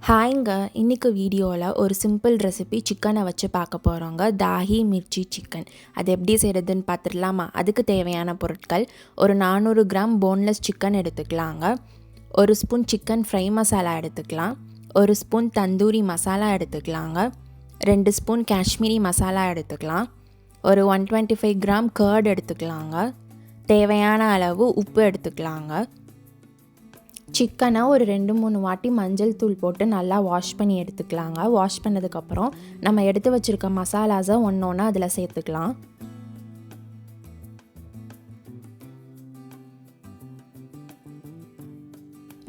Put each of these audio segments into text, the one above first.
ஹாய்ங்க, இன்னைக்கு வீடியோவில் ஒரு சிம்பிள் ரெசிபி சிக்கனை வச்சு பார்க்க போகிறோங்க. தாஹி மிர்ச்சி சிக்கன். அது எப்படி செய்கிறதுன்னு பார்த்துடலாமா? அதுக்கு தேவையான பொருட்கள்: ஒரு 400 கிராம் போன்லெஸ் சிக்கன் எடுத்துக்கலாங்க, ஒரு ஸ்பூன் சிக்கன் ஃப்ரை மசாலா எடுத்துக்கலாம், ஒரு ஸ்பூன் தந்தூரி மசாலா எடுத்துக்கலாங்க, 2 ஸ்பூன் காஷ்மீரி மசாலா எடுத்துக்கலாம், ஒரு 125 கிராம் கர்ட் எடுத்துக்கலாங்க, தேவையான அளவு உப்பு எடுத்துக்கலாங்க. சிக்கனை ஒரு 2-3 வாட்டி மஞ்சள் தூள் போட்டு நல்லா வாஷ் பண்ணி எடுத்துக்கலாங்க. வாஷ் பண்ணதுக்கப்புறம் நம்ம எடுத்து வச்சுருக்க மசாலாஸை ஒன்று ஒன்றா அதில் சேர்த்துக்கலாம்.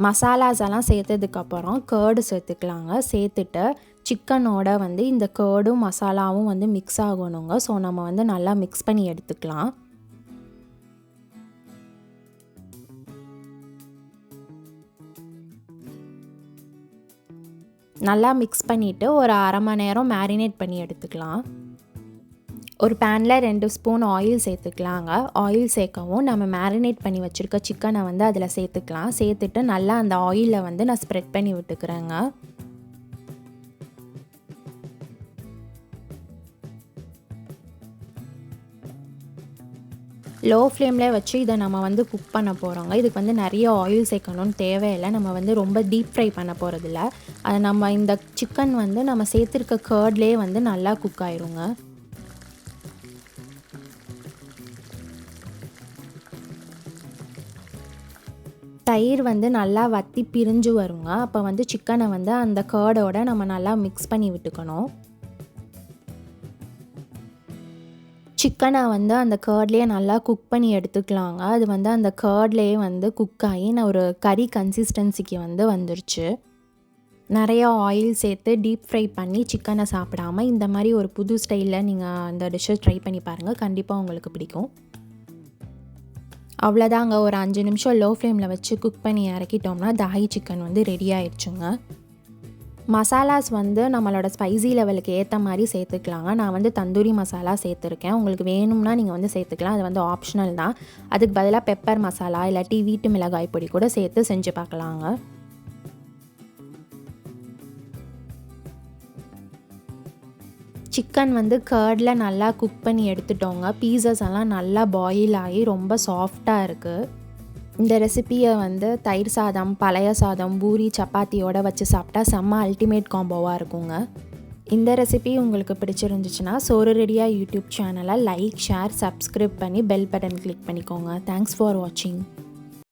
மசாலாஸ் எல்லாம் சேர்த்ததுக்கப்புறம் கர்டு சேர்த்துக்கலாங்க. சேர்த்துட்டு சிக்கனோட இந்த கர்டும் மசாலாவும் மிக்ஸ் ஆகணுங்க. ஸோ நம்ம நல்லா மிக்ஸ் பண்ணி எடுத்துக்கலாம். நல்லா மிக்ஸ் பண்ணிவிட்டு ஒரு அரை மணி நேரம் மேரினேட் பண்ணி எடுத்துக்கலாம். ஒரு பேனில் 2 ஸ்பூன் ஆயில் சேர்த்துக்கலாங்க. ஆயில் சேர்க்கவும் நம்ம மேரினேட் பண்ணி வச்சுருக்க சிக்கனை அதில் சேர்த்துக்கலாம். சேர்த்துட்டு நல்லா அந்த ஆயிலில் நான் ஸ்ப்ரெட் பண்ணி விட்டுக்கிறேங்க. லோ ஃப்ளேமில் வச்சு இதை நம்ம குக் பண்ண போகிறோங்க. இதுக்கு நிறைய ஆயில் சேர்க்கணும்னு தேவையில்லை. நம்ம ரொம்ப டீப் ஃப்ரை பண்ண போகிறதில்ல. அது நம்ம இந்த சிக்கன் நம்ம சேர்த்துருக்க கர்ட்லேயே நல்லா குக் ஆயிருங்க. தயிர் நல்லா வற்றி பிரிஞ்சு வருங்க. அப்போ சிக்கனை அந்த கர்டோட நம்ம நல்லா மிக்ஸ் பண்ணி விட்டுக்கணும். சிக்கனை அந்த கர்ட்லேயே நல்லா குக் பண்ணி எடுத்துக்கலாங்க. அது அந்த கர்ட்லேயே குக் ஆகி ஒரு கறி கன்சிஸ்டன்சிக்கு வந்துருச்சு. நிறைய ஆயில் சேர்த்து டீப் ஃப்ரை பண்ணி சிக்கனை சாப்பிடாம இந்த மாதிரி ஒரு புது ஸ்டைலில் நீங்கள் அந்த டிஷ்ஷை ட்ரை பண்ணி பாருங்கள். கண்டிப்பாக உங்களுக்கு பிடிக்கும். அவ்வளோதாங்க, ஒரு 5 நிமிஷம் லோ ஃப்ளேமில் வச்சு குக் பண்ணி இறக்கிட்டோம்னா தாஹி சிக்கன் ரெடி ஆயிடுச்சுங்க. மசாலாஸ் நம்மளோட ஸ்பைசி லெவலுக்கு ஏற்ற மாதிரி சேர்த்துக்கலாங்க. நான் தந்தூரி மசாலா சேர்த்துருக்கேன். உங்களுக்கு வேணும்னா நீங்கள் சேர்த்துக்கலாம். அது ஆப்ஷனல் தான். அதுக்கு பதிலாக பெப்பர் மசாலா இல்லாட்டி வீட்டு மிளகாய் பொடி கூட சேர்த்து செஞ்சு பார்க்கலாங்க. சிக்கன் கர்டில் நல்லா குக் பண்ணி எடுத்துட்டோங்க. பீசஸ் எல்லாம் நல்லா பாயில் ஆகி ரொம்ப சாஃப்டாக இருக்குது. இந்த ரெசிப்பியை தயிர் சாதம், பழைய சாதம், பூரி, சப்பாத்தியோடு வச்சு சாப்பிட்டா செம்ம அல்டிமேட் காம்போவாக இருக்குங்க. இந்த ரெசிபி உங்களுக்கு பிடிச்சிருந்துச்சுன்னா Sooru-Ready-ah யூடியூப் சேனலை லைக், ஷேர், சப்ஸ்கிரைப் பண்ணி பெல் பட்டன் கிளிக் பண்ணிக்கோங்க. தேங்க்ஸ் ஃபார் வாட்சிங்.